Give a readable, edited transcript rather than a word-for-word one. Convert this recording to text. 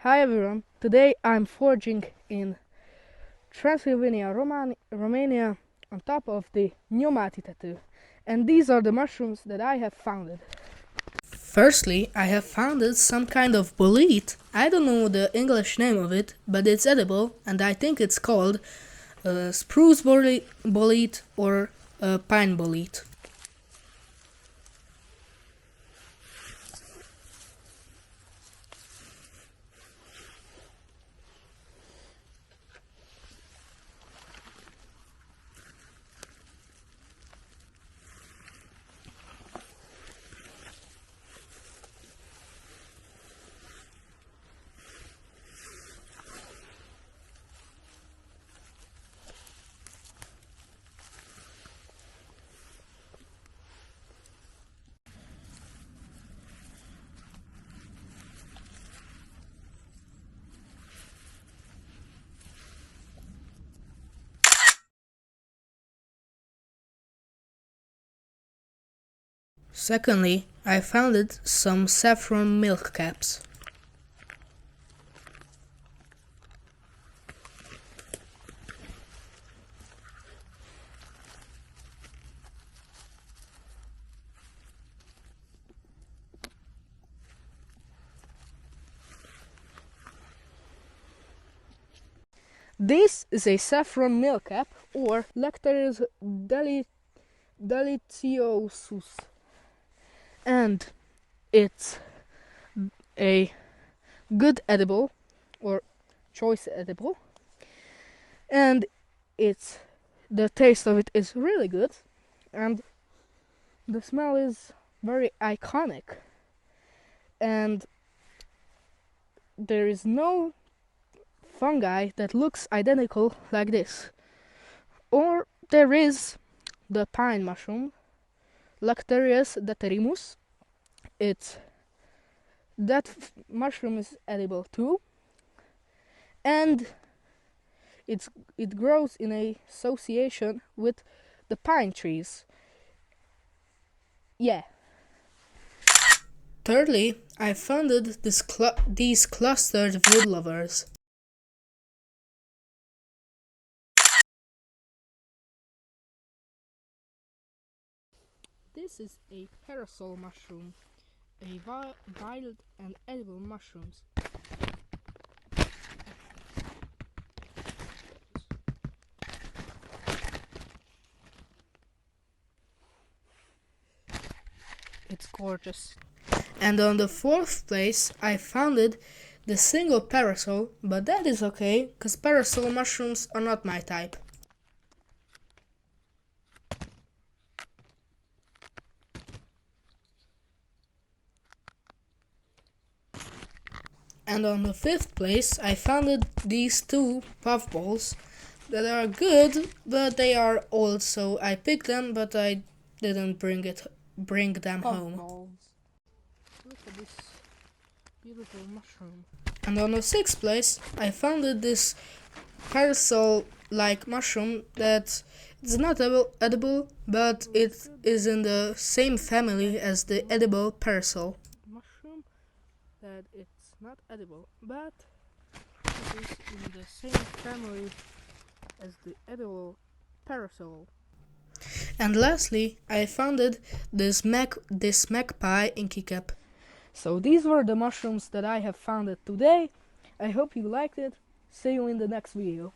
Hi everyone, today I'm foraging in Transylvania, Romania on top of the Nyomáti Tető, and these are the mushrooms that I have founded. Firstly, I have founded some kind of bolete. I don't know the English name of it, but it's edible and I think it's called spruce bolete or pine bolete. Secondly, I founded some saffron milk caps. This is a saffron milk cap or Lactaris deliciosus, and it's a good edible or choice edible, and the taste of it is really good, and the smell is very iconic, and there is no fungi that looks identical like this. Or there is the pine mushroom, Lactarius deterimus. Mushroom is edible too, and it grows in association with the pine trees. Yeah. Thirdly, I founded these clustered wood lovers. This is a parasol mushroom, a wild and edible mushrooms. It's gorgeous. And on the fourth place, I founded the single parasol, but that is okay, cause parasol mushrooms are not my type. And on the fifth place, I founded these two puffballs that are good, but they are old, so I picked them, but I didn't bring them home. Look at this beautiful mushroom. And on the sixth place, I founded this parasol-like mushroom that is not edible, but it is in the same family as the edible parasol. Mushroom that it's not edible, but it is in the same family as the edible parasol. And lastly, I founded this magpie inky cap. So these were the mushrooms that I have founded today. I hope you liked it. See you in the next video.